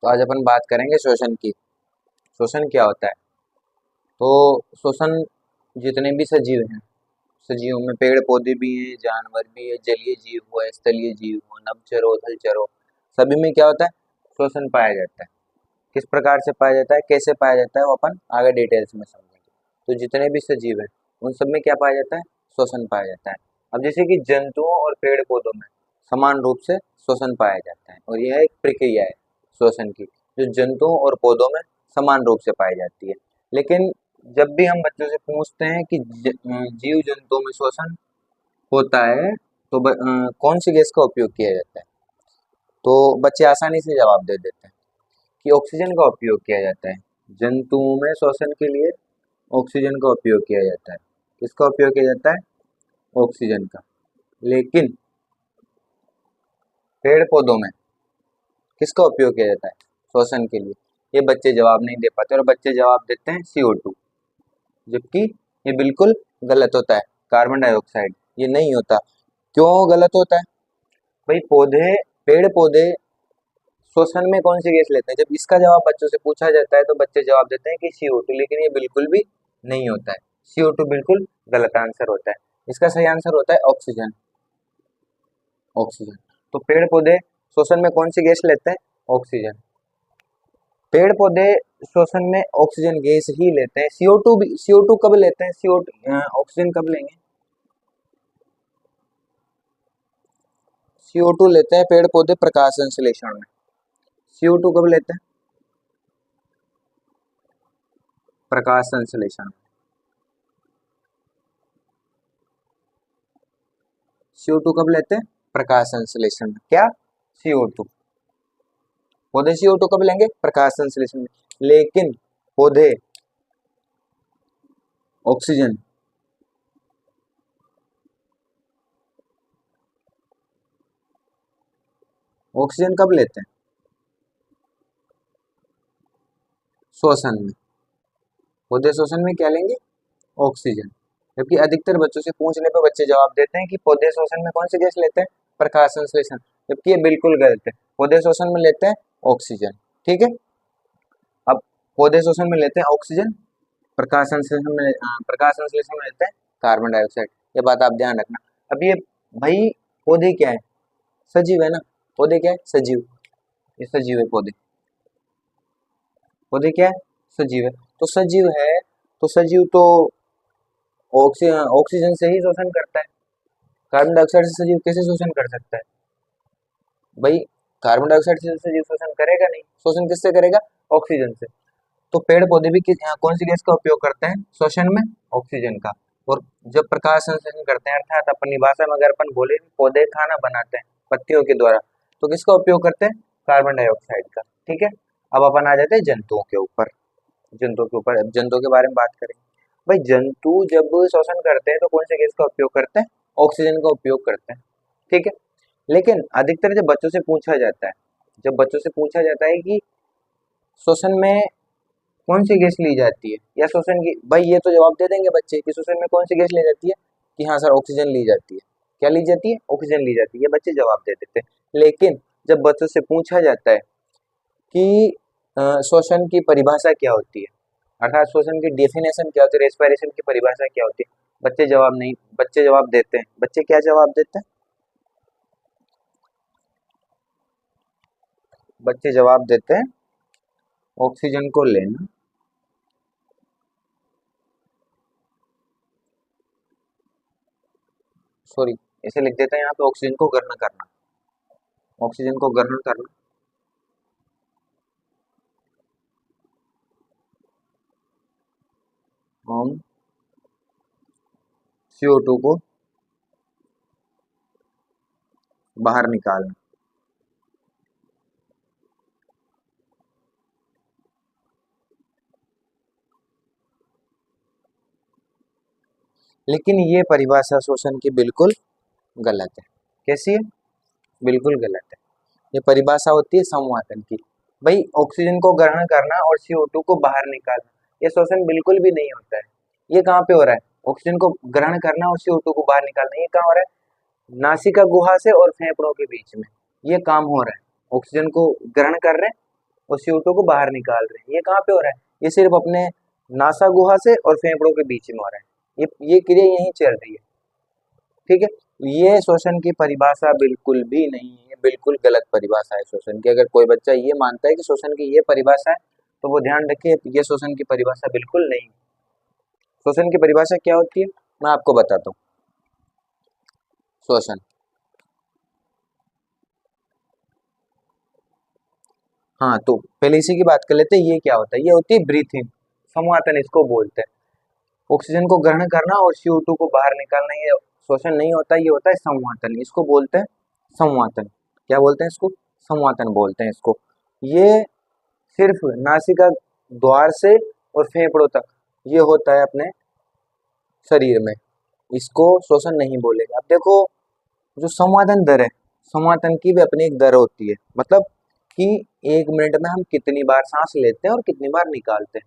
तो आज अपन बात करेंगे शोषण की। शोषण क्या होता है? तो शोषण जितने भी सजीव हैं, सजीवों में पेड़ पौधे भी हैं, जानवर भी है, जलीय जीव हुआ, स्थलीय जीव हुआ, नभचर हो, उभयचर हो, सभी में क्या होता है? शोषण पाया जाता है। किस प्रकार से पाया जाता है, कैसे पाया जाता है, वो अपन आगे डिटेल्स में समझेंगे। तो जितने भी सजीव हैं उन सब में क्या पाया जाता है? शोषण पाया जाता है। अब जैसे कि जंतुओं और पेड़ पौधों में समान रूप से शोषण पाया जाता है, और यह एक प्रक्रिया है शोषण की, जो जंतुओं और पौधों में समान रूप से पाई जाती है। लेकिन जब भी हम बच्चों से पूछते हैं कि जीव जंतुओं में शोषण होता है तो कौन सी गैस का उपयोग किया जाता है, तो बच्चे आसानी से जवाब दे देते हैं कि ऑक्सीजन का उपयोग किया जाता है। जंतुओं में शोषण के लिए ऑक्सीजन का उपयोग किया जाता है। किसका उपयोग किया जाता है? ऑक्सीजन का। लेकिन पेड़ पौधों में किसका उपयोग किया जाता है शोषण के लिए? ये बच्चे जवाब नहीं दे पाते, और बच्चे जवाब देते हैं CO2, जबकि ये बिल्कुल गलत होता है। कार्बन डाइऑक्साइड ये नहीं होता। क्यों गलत होता है भाई? पेड़ पौधे शोषण में कौन सी गैस लेते हैं? जब इसका जवाब बच्चों से पूछा जाता है तो बच्चे जवाब देते हैं कि CO2, लेकिन ये बिल्कुल भी नहीं होता है। CO2 बिल्कुल गलत आंसर होता है। इसका सही आंसर होता है ऑक्सीजन। ऑक्सीजन। तो पेड़ पौधे शोषण में कौन सी गैस लेते हैं? ऑक्सीजन। पेड़ पौधे शोषण में ऑक्सीजन गैस ही लेते हैं। CO2 भी, CO2 कब लेते हैं? CO2 ऑक्सीजन कब लेंगे? CO2 लेते हैं पेड़ पौधे प्रकाश संश्लेषण में। CO2 कब लेते हैं? प्रकाश संश्लेषण में। CO2 कब लेते हैं? प्रकाश संश्लेषण में। क्या? CO2। पौधे CO2 कब लेंगे? प्रकाश संश्लेषण में। लेकिन पौधे ऑक्सीजन ऑक्सीजन कब लेते हैं? शोषण में। पौधे शोषण में क्या लेंगे? ऑक्सीजन। जबकि अधिकतर बच्चों से पूछने पर बच्चे जवाब देते हैं कि पौधे शोषण में कौन सी गैस लेते हैं? प्रकाश संश्लेषण। जबकि ये बिल्कुल गलत है। पौधे शोषण में लेते हैं ऑक्सीजन। ठीक है। अब पौधे शोषण में लेते हैं ऑक्सीजन, प्रकाश संश्लेषण में लेते हैं कार्बन डाइऑक्साइड। ये बात आप ध्यान रखना। अब ये भाई पौधे क्या है? सजीव है ना। पौधे क्या है? सजीव। ये सजीव है पौधे। पौधे क्या है? सजीव है। तो सजीव है तो सजीव तो ऑक्सीजन से ही शोषण करता है। कार्बन डाइऑक्साइड से सजीव कैसे शोषण कर सकता है भाई? कार्बन डाइऑक्साइड से सजीव शोषण करेगा नहीं। शोषण किससे करेगा? ऑक्सीजन से। तो पेड़ पौधे भी कौन सी गैस का उपयोग करते हैं शोषण में? ऑक्सीजन का। और जब प्रकाश संश्लेषण करते हैं, अर्थात अपनी भाषा में अगर अपन बोले पौधे खाना बनाते हैं पत्तियों के द्वारा, तो किसका उपयोग करते हैं? कार्बन डाइऑक्साइड का। ठीक है। अब अपन आ जाते हैं जंतुओं के ऊपर। अब जंतुओं के बारे में बात करें। भाई जंतु जब श्वसन करते हैं तो कौन सी गैस का उपयोग करते हैं? ऑक्सीजन का उपयोग करते हैं। ठीक है। लेकिन अधिकतर जब बच्चों से पूछा जाता है कि श्वसन में कौन सी गैस ली जाती है, या श्वसन की, भाई ये तो जवाब दे देंगे बच्चे कि श्वसन में कौन सी गैस ली जाती है, कि हाँ सर ऑक्सीजन ली जाती है। क्या ली जाती है? ऑक्सीजन ली जाती है। ये बच्चे जवाब दे देते हैं। लेकिन जब बच्चों से पूछा जाता है कि श्वसन की परिभाषा क्या होती है, अर्थात श्वसन की डेफिनेशन क्या होती है, रेस्पिरेशन की परिभाषा क्या होती है, बच्चे जवाब देते हैं। बच्चे क्या जवाब देते हैं? बच्चे जवाब देते हैं ऑक्सीजन को लेना, सॉरी इसे लिख देते हैं यहाँ पे, ऑक्सीजन को ग्रहण करना। ऑक्सीजन को ग्रहण करना। हम CO2 को बाहर निकालना। लेकिन ये परिभाषा श्वसन की बिल्कुल गलत है। कैसी है? बिल्कुल गलत है। ये परिभाषा होती है संवातन की। भाई ऑक्सीजन को ग्रहण करना और CO2 को बाहर निकालना, ये श्वसन बिल्कुल भी नहीं होता है। ये कहाँ पे हो रहा है? ऑक्सीजन को ग्रहण करना और CO2 को बाहर निकालना, ये कहाँ हो रहा है? नासिका गुहा से और फेफड़ों के बीच में ये काम हो रहा है। ऑक्सीजन को ग्रहण कर रहे हैं और CO2 को बाहर निकाल रहे हैं। ये कहाँ पे हो रहा है? ये सिर्फ अपने नासा गुहा से और फेफड़ों के बीच में हो रहा है। ये क्रिया यहीं चल रही है। ठीक है, ये शोषण की परिभाषा बिल्कुल भी नहीं है, बिल्कुल गलत परिभाषा है शोषण की। अगर कोई बच्चा ये मानता है कि शोषण की ये परिभाषा है, तो वो ध्यान रखे, ये शोषण की परिभाषा बिल्कुल नहीं है। शोषण की परिभाषा क्या होती है, मैं आपको बताता हूँ। शोषण, हाँ, तो पहले इसी की बात कर लेते हैं। ये क्या होता है? ये होती है ब्रीथिंग, संवातन इसको बोलते हैं। ऑक्सीजन को ग्रहण करना और CO2 को बाहर निकालना, ये शोषण नहीं होता, ये होता है संवातन। इसको बोलते हैं संवातन। क्या बोलते हैं इसको? संवातन बोलते हैं इसको। ये सिर्फ नासिका द्वार से और फेफड़ों तक ये होता है अपने शरीर में, इसको शोषण नहीं बोलेगा। अब देखो, जो संवादन दर है, संवादन की भी अपनी एक दर होती है, मतलब कि 1 मिनट में हम कितनी बार सांस लेते हैं और कितनी बार निकालते हैं,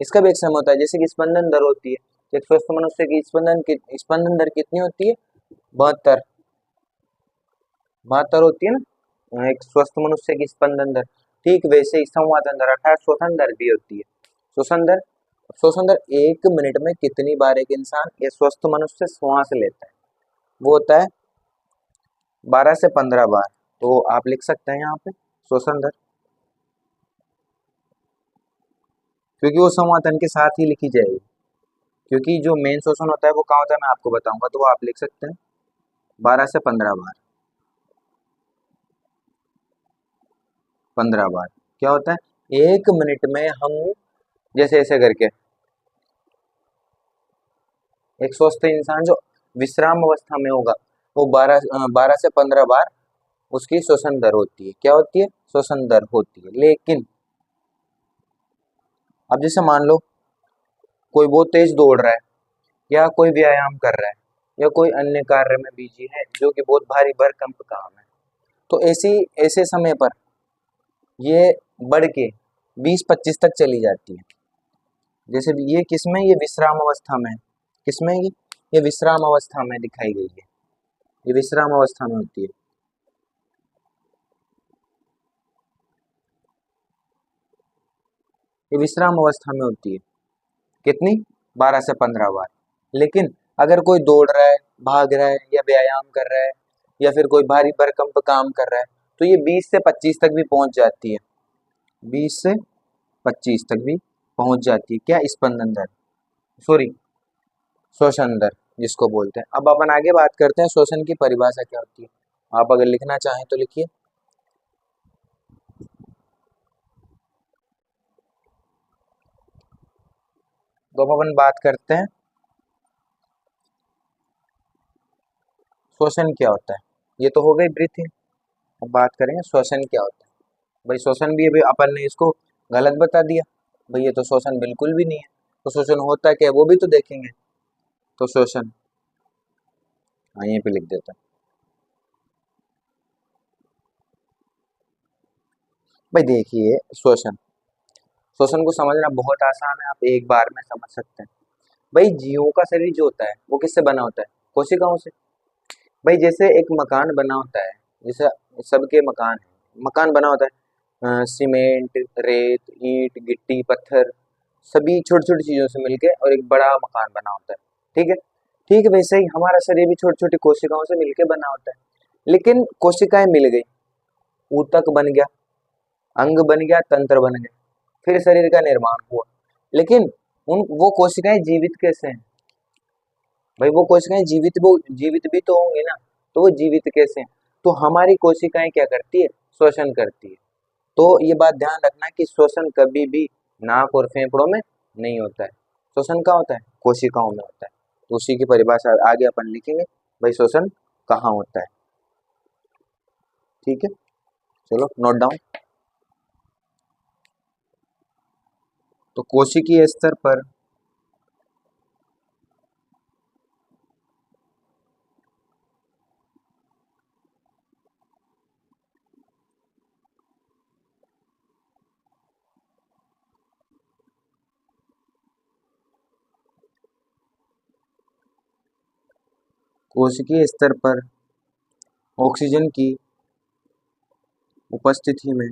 इसका भी एक समय होता है। जैसे कि स्पंदन दर होती है, एक स्वस्थ मनुष्य की स्पंदन दर कितनी होती है? 72 72 होती है ना, एक स्वस्थ मनुष्य की स्पंदन दर। ठीक वैसे ही संवादन दर अर्थात श्वसन दर भी होती है। श्वसन दर, श्वसन दर 1 मिनट में कितनी बार एक इंसान या स्वस्थ मनुष्य श्वास लेता है, वो होता है 12 से 15 बार। तो आप लिख सकते हैं यहाँ पे श्वसन दर, क्योंकि वो संवातन के साथ ही लिखी जाएगी। क्योंकि जो मेन श्वसन होता है वो कहाँ होता है मैं आपको बताऊंगा, तो वो आप लिख सकते हैं 12 से 15 बार। 15 बार क्या होता है? 1 मिनट में हम जैसे ऐसे करके, एक स्वस्थ इंसान जो विश्राम अवस्था में होगा, वो 12 से 15 बार उसकी श्वसन दर होती है। क्या होती है? श्वसन दर होती है। लेकिन अब जैसे मान लो कोई बहुत तेज दौड़ रहा है, या कोई व्यायाम कर रहा है, या कोई अन्य कार्य में बिजी है जो कि बहुत भारी भरकम काम है, तो ऐसे समय पर ये बढ़ के 20-25 तक चली जाती है। जैसे ये किसमें? ये विश्राम अवस्था में। किसमें? ये विश्राम अवस्था में दिखाई गई है, ये विश्राम अवस्था में होती है। ये विश्राम अवस्था में होती है। कितनी? 12 से 15 बार। लेकिन अगर कोई दौड़ रहा है, भाग रहा है, या व्यायाम कर रहा है, या फिर कोई भारी भरकम काम कर रहा है, तो ये 20 से 25 तक भी पहुंच जाती है। 20 से 25 तक भी पहुंच जाती है। क्या? स्पंदन दर, सॉरी, श्वसन दर जिसको बोलते हैं। अब अपन आगे बात करते हैं श्वसन की परिभाषा क्या होती है। आप अगर लिखना चाहें तो लिखिए। तो अब अपन बात करते हैं श्वसन क्या होता है। ये तो हो गई ब्रीथिंग। अब बात करेंगे श्वसन क्या होता है। भाई श्वसन भी अभी अपन ने इसको गलत बता दिया, भाई ये तो श्वसन बिल्कुल भी नहीं है। तो श्वसन होता क्या है वो भी तो देखेंगे। तो श्वसन, हाँ यहीं पे लिख देता हूँ। भाई देखिए, श्वसन, श्वसन को समझना बहुत आसान है, आप एक बार में समझ सकते हैं। भाई जीवों का शरीर जो होता है वो किससे बना होता है? कोशिकाओं से। भाई जैसे एक मकान बना होता है, जैसे सबके मकान है, मकान बना होता है सीमेंट, रेत, ईंट, गिट्टी, पत्थर, सभी छोटी छोटी चीजों से मिलके और एक बड़ा मकान बना होता है। ठीक है, ठीक वैसे ही हमारा शरीर भी छोटी छोटी कोशिकाओं से मिलके बना होता है। लेकिन कोशिकाएं मिल गई, ऊतक बन गया, अंग बन गया, तंत्र बन गए, फिर शरीर का निर्माण हुआ। लेकिन उन वो कोशिकाएं जीवित कैसे हैं? भाई वो कोशिकाएं जीवित भी तो होंगी ना, तो वो जीवित कैसे हैं? तो हमारी कोशिकाएं क्या करती है? श्वसन करती है। तो ये बात ध्यान रखना कि श्वसन कभी भी नाक और फेफड़ों में नहीं होता है। श्वसन कहाँ होता है? कोशिकाओं में होता है। तो उसी की परिभाषा आगे अपन लिखेंगे, भाई श्वसन कहाँ होता है। ठीक है, चलो नोट डाउन। तो कोशिकीय स्तर पर कोशिकीय स्तर पर ऑक्सीजन की उपस्थिति में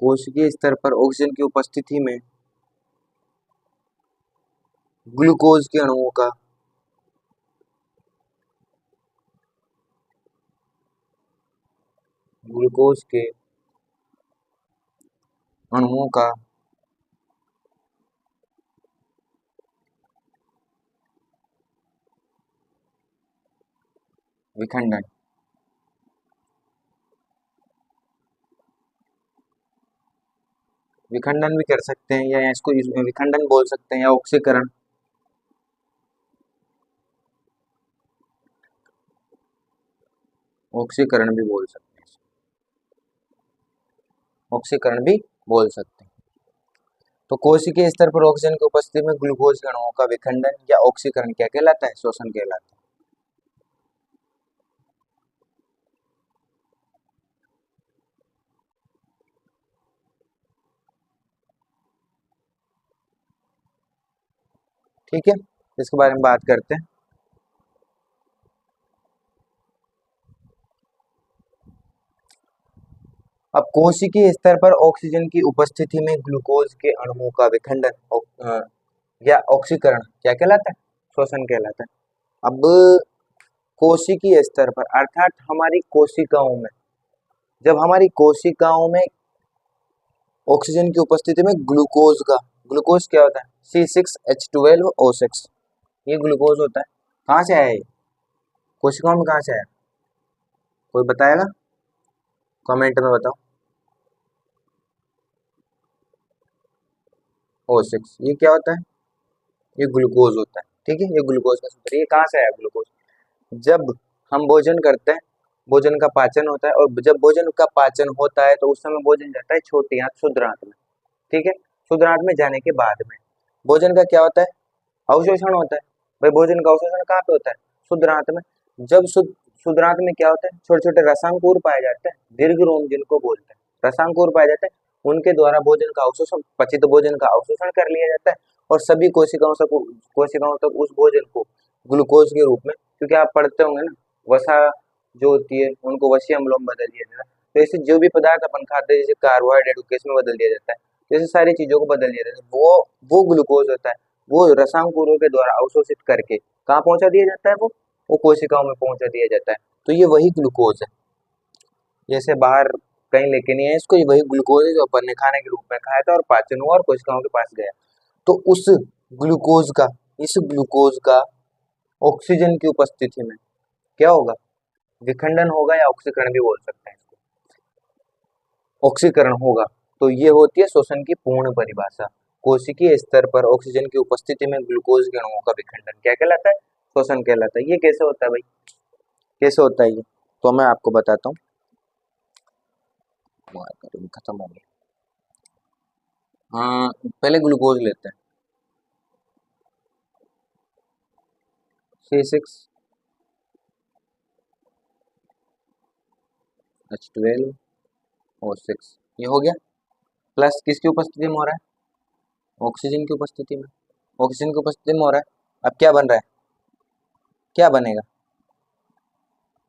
कोशिकीय स्तर पर ऑक्सीजन की उपस्थिति में ग्लूकोज के अणुओं का ग्लूकोज के अणुओं का विखंडन। विखंडन भी कर सकते हैं, या इसको विखंडन बोल सकते हैं, या ऑक्सीकरण। ऑक्सीकरण भी बोल सकते हैं, ऑक्सीकरण भी बोल सकते हैं। तो कोशिकीय स्तर पर ऑक्सीजन की उपस्थिति में ग्लूकोज के अणुओं का विखंडन या ऑक्सीकरण क्या कहलाता है? शोषण कहलाता है। ठीक है, इसके बारे में बात करते हैं। अब कोशिकीय स्तर पर ऑक्सीजन की उपस्थिति में ग्लूकोज के अणुओं का विखंडन या ऑक्सीकरण क्या कहलाता है? शोषण कहलाता है। अब कोशिकीय स्तर पर अर्थात हमारी कोशिकाओं में, जब हमारी कोशिकाओं में ऑक्सीजन की उपस्थिति में ग्लूकोज क्या होता है? C6H12O6, ये ग्लूकोज होता है। कहाँ से आया ये? कोशिकाओं में कहाँ से आया? कोई बताएगा? कमेंट में बताओ। O6 ये क्या होता है? ये ग्लूकोज होता है। ठीक है, ये ग्लूकोज का सूत्र। ये कहाँ से आया ग्लूकोज? जब हम भोजन करते हैं, भोजन का पाचन होता है, और जब भोजन का पाचन होता है तो उस समय भोजन जाता है छोटी आंत शुद्ध आंत में। ठीक है, शुद्ध आंत में जाने के बाद में भोजन का क्या होता है? अवशोषण होता है। भाई भोजन का अवशोषण कहाँ पे होता है? शुद्ध आंत में। जब शुद्ध आंत में क्या होता है? छोटे छोटे रसांकुर पाए जाते हैं, दीर्घ जिनको बोलते हैं, रसांकुर पाए जाते हैं। उनके द्वारा भोजन का अवशोषण, पचित भोजन का अवशोषण कर लिया जाता है, और सभी कोशिकाओं तक उस भोजन को ग्लूकोज के रूप में, क्योंकि आप पढ़ते होंगे ना, वसा जो होती है उनको वसीय अम्लों में बदल दिया जाता है। तो ऐसे जो भी पदार्थ अपन खाते हैं, जैसे कार्बोहाइड्रेट को किस में बदल दिया जाता है, जैसे सारी चीजों को बदल दिया जाता है, वो ग्लूकोज होता है। वो रसांकुरों के द्वारा अवशोषित करके कहाँ पहुंचा दिया जाता है? वो कोशिकाओं में पहुंचा दिया जाता है। तो ये वही ग्लूकोज है, जैसे बाहर कहीं लेके नहीं है इसको, ये वही ग्लूकोज है जो अपन ने खाने के रूप में खाया था और पाचन हुआ और कोशिकाओं के पास गया। तो ग्लूकोज का इस ग्लूकोज का ऑक्सीजन की उपस्थिति में क्या होगा? विखंडन होगा, या ऑक्सीकरण भी बोल सकते हैं इसको, ऑक्सीकरण होगा। तो ये होती है शोषण की पूर्ण परिभाषा। कोशिकीय स्तर पर ऑक्सीजन की उपस्थिति में ग्लूकोज के अणुओं का विखंडन क्या कहलाता है? शोषण कहलाता है। ये कैसे होता है भाई? कैसे होता है ये? तो मैं आपको बताता हूँ। खत्म हो गया। हाँ, पहले ग्लूकोज लेते हैं। C6H12O6 ये हो गया। प्लस किसकी उपस्थिति में हो रहा है? ऑक्सीजन की उपस्थिति में। ऑक्सीजन की उपस्थिति में हो रहा है। अब क्या बन रहा है? क्या बनेगा?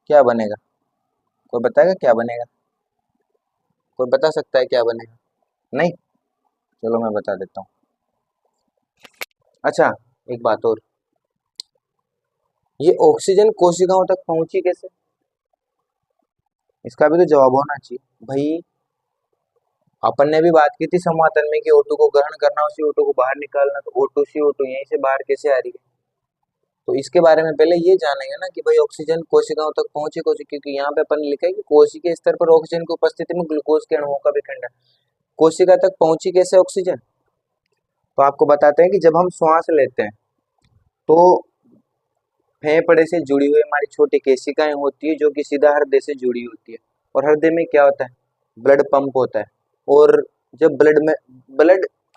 क्या बनेगा? कोई बताएगा क्या बनेगा? कोई बता सकता है क्या बनेगा? नहीं? चलो मैं बता देता हूँ। अच्छा, एक बात और, ये ऑक्सीजन कोशिकाओं तक पहुंची कैसे? इसका भी तो जवाब होना चाहिए भाई। अपन ने भी बात की थी समातन में कि O2 को ग्रहण करना, उसी O2 को बाहर निकालना, तो O2 CO2 यहीं से बाहर कैसे आ रही है? तो इसके बारे में पहले ये जानेंगे ना कि भाई ऑक्सीजन कोशिकाओं तक पहुंचे कैसे, क्योंकि यहाँ पे अपन लिखा है कि कोशिकीय स्तर पर ऑक्सीजन की उपस्थिति में ग्लूकोज के अणुओं का विखंडन। कोशिका तक पहुंची कैसे ऑक्सीजन? तो आपको बताते हैं कि जब हम श्वास लेते हैं तो फेफड़े से जुड़ी हुई हमारी छोटी केशिकाएं होती है, जो कि सीधा हृदय से जुड़ी होती है। और हृदय में क्या होता है? ब्लड पंप होता है। और जब ब्लड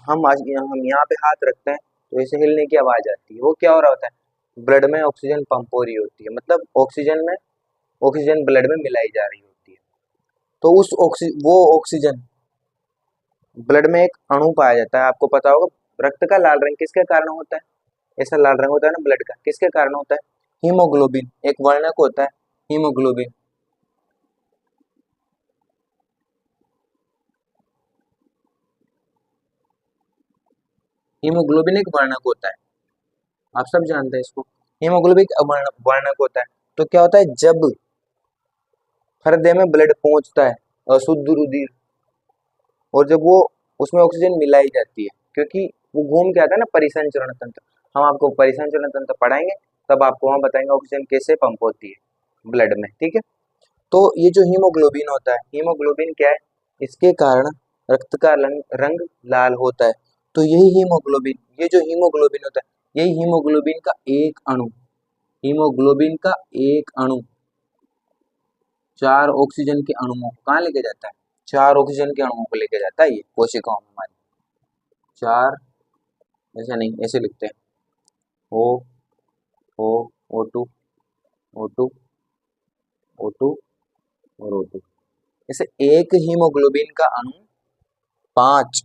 हम यहाँ पे हाथ रखते हैं तो ऐसे हिलने की आवाज आती है। वो क्या हो रहा होता है? ब्लड में ऑक्सीजन पंप हो रही होती है, मतलब ऑक्सीजन ब्लड में मिलाई जा रही होती है। तो वो ऑक्सीजन ब्लड में एक अणु पाया जाता है, आपको पता होगा। रक्त का लाल रंग किसके कारण होता है? ऐसा लाल रंग होता है ना ब्लड का, किसके कारण होता है? हीमोग्लोबिन, एक वर्णक होता है हीमोग्लोबिन। हीमोग्लोबिन एक वर्णक होता है, आप सब जानते हैं इसको। हीमोग्लोबिन एक वर्णक होता है। तो क्या होता है, जब हृदय में ब्लड पहुंचता है, अशुद्ध रुधिर, और जब वो उसमें ऑक्सीजन मिलाई जाती है, क्योंकि वो घूम के आता है ना परिसंचरण तंत्र, हम आपको परिसंचरण तंत्र पढ़ाएंगे, तब आपको हम बताएंगे ऑक्सीजन कैसे पंप होती है ब्लड में, ठीक है। तो ये जो हीमोग्लोबिन होता है, हीमोग्लोबिन क्या है, इसके कारण रक्त का रंग लाल होता है। तो यही हीमोग्लोबिन, ये जो हीमोग्लोबिन होता है, यही हीमोग्लोबिन का एक अणु, हीमोग्लोबिन का एक अणु 4 ऑक्सीजन के अणुओं को कहाँ लेके जाता है, 4 ऑक्सीजन के अणुओं को लेके जाता है ये कोशिकाओं में हमारी। 4, ऐसा नहीं, ऐसे लिखते हैं, ओ ओ O2 O2 O2 और O2। ऐसे एक हीमोग्लोबिन का अणु 5,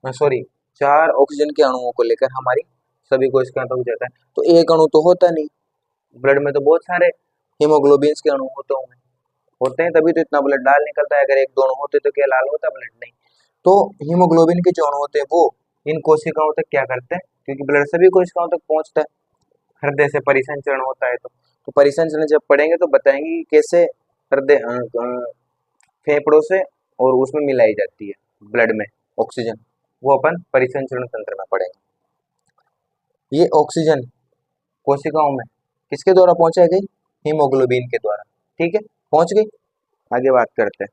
सॉरी 4 ऑक्सीजन के अणुओं को लेकर हमारी सभी कोशिकाओं तक जाता है। तो एक अणु तो होता नहीं, ब्लड में तो बहुत सारे हीमोग्लोबिन के अणु होते हैं, तभी तो इतना ब्लड लाल निकलता है। अगर एक दोनों होते तो क्या लाल होता ब्लड, नहीं। तो हीमोग्लोबिन के जो अणु होते हैं वो इन कोशिकाओं तक क्या करते हैं, क्योंकि ब्लड सभी कोशिकाओं तक पहुंचता है, हृदय से परिसंचरण होता है। तो परिसंचरण जब पढ़ेंगे तो बताएंगे कि कैसे हृदय फेफड़ों से और उसमें मिलाई जाती है ब्लड में ऑक्सीजन, वो अपन परिसंचरण तंत्र में पढ़ेंगे। ये ऑक्सीजन कोशिकाओं में किसके द्वारा पहुंचाई गई, हीमोग्लोबिन के द्वारा, ठीक है, पहुंच गई। आगे बात करते हैं।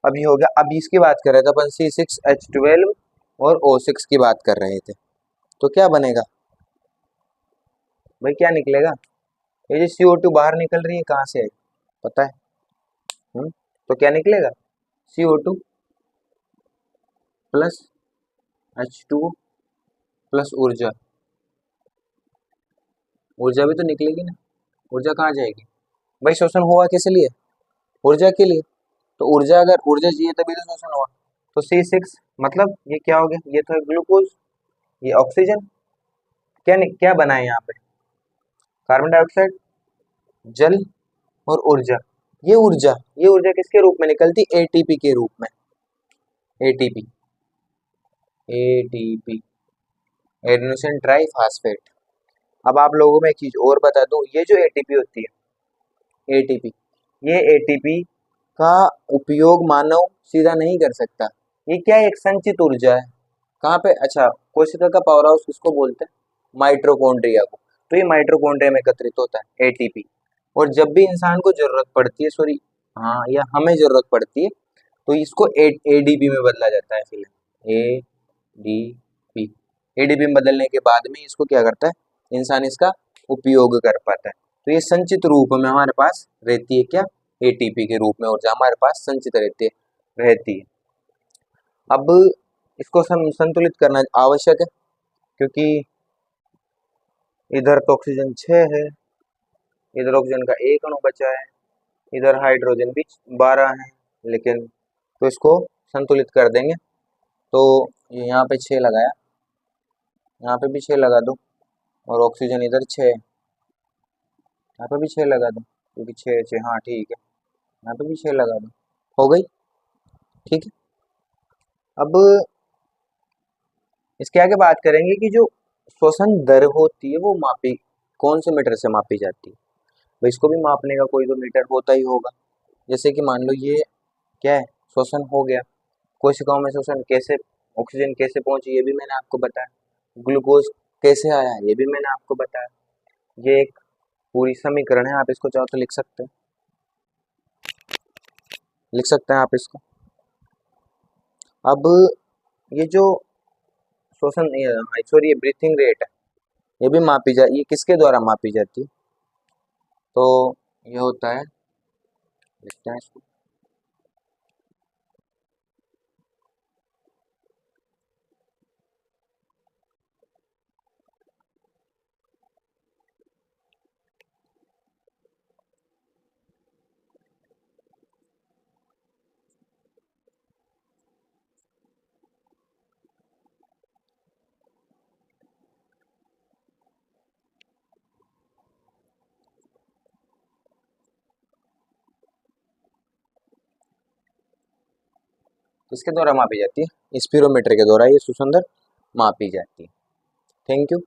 अभी हो गया, अभी इसकी बात कर रहे थे अपन C6H12 और O6 की बात कर रहे थे। तो क्या बनेगा भाई, क्या निकलेगा, ये जो CO2 बाहर निकल रही है कहाँ से है, पता है? तो क्या निकलेगा, CO2 प्लस H2 प्लस ऊर्जा, ऊर्जा भी तो निकलेगी ना। ऊर्जा कहाँ जाएगी भाई, शोषण हुआ किस लिए, ऊर्जा के लिए। तो ऊर्जा, अगर ऊर्जा चाहिए तभी तो शोषण हुआ। तो C6 मतलब ये क्या हो गया, ये तो है ग्लूकोज, ये ऑक्सीजन, क्या बना है यहाँ पे, कार्बन डाइऑक्साइड, जल और ऊर्जा। ये ऊर्जा किसके रूप में निकलती, एटीपी के रूप में, एटीपी, एटीपी एडेनोसिन ट्राईफॉस्फेट। अब आप लोगों में एक चीज और बता दूं, ये जो एटीपी होती है, एटीपी, ये एटीपी का उपयोग मानव सीधा नहीं कर सकता। ये क्या है, एक संचित ऊर्जा है। कहाँ पे, अच्छा, कोशिका का पावर हाउस किसको बोलते हैं, माइटोकॉन्ड्रिया को। तो ये माइटोकॉन्ड्रिया में एकत्रित होता है एटीपी, और जब भी इंसान को जरूरत पड़ती है, सॉरी, हाँ, या हमें जरूरत पड़ती है, तो इसको एडीपी में बदला जाता है फिर, एडीपी, एडीपी में बदलने के बाद में इसको क्या करता है इंसान, इसका उपयोग कर पाता है। तो ये संचित रूप में हमारे पास रहती है, क्या, एटीपी के रूप में ऊर्जा हमारे पास संचित रहती है। अब इसको संतुलित करना आवश्यक है, क्योंकि इधर तो ऑक्सीजन 6 है, इधर ऑक्सीजन का एक अणु बचा है, इधर हाइड्रोजन भी 12 है, लेकिन तो इसको संतुलित कर देंगे। तो ये यहाँ पे 6 लगाया, यहाँ पे भी 6 लगा दो, और ऑक्सीजन इधर 6, यहाँ पे भी 6 लगा दो, क्योंकि 6 6, हाँ ठीक है, यहाँ पे भी 6 लगा दो, हो गई, ठीक है। अब इसके आगे बात करेंगे कि जो श्वसन दर होती है वो मापी कौन से मीटर से मापी जाती है। तो इसको भी मापने का कोई तो मीटर होता ही होगा। जैसे कि मान लो ये क्या है, श्वसन हो गया, कोशिकाओं में श्वसन कैसे, ऑक्सीजन कैसे पहुंची ये भी मैंने आपको बताया, ग्लूकोज कैसे आया ये भी मैंने आपको बताया। ये एक पूरी समीकरण है, आप इसको चाहो तो लिख सकते हैं आप इसको। अब ये जो श्वसन, सॉरी, ये ब्रीथिंग रेट है, ये भी मापी जा, ये किसके द्वारा मापी जाती है, तो ये होता है, लिखते हैं इसको, इसके द्वारा मापी जाती है, स्पिरोमीटर के द्वारा ये शोषण दर मापी जाती है। Thank you.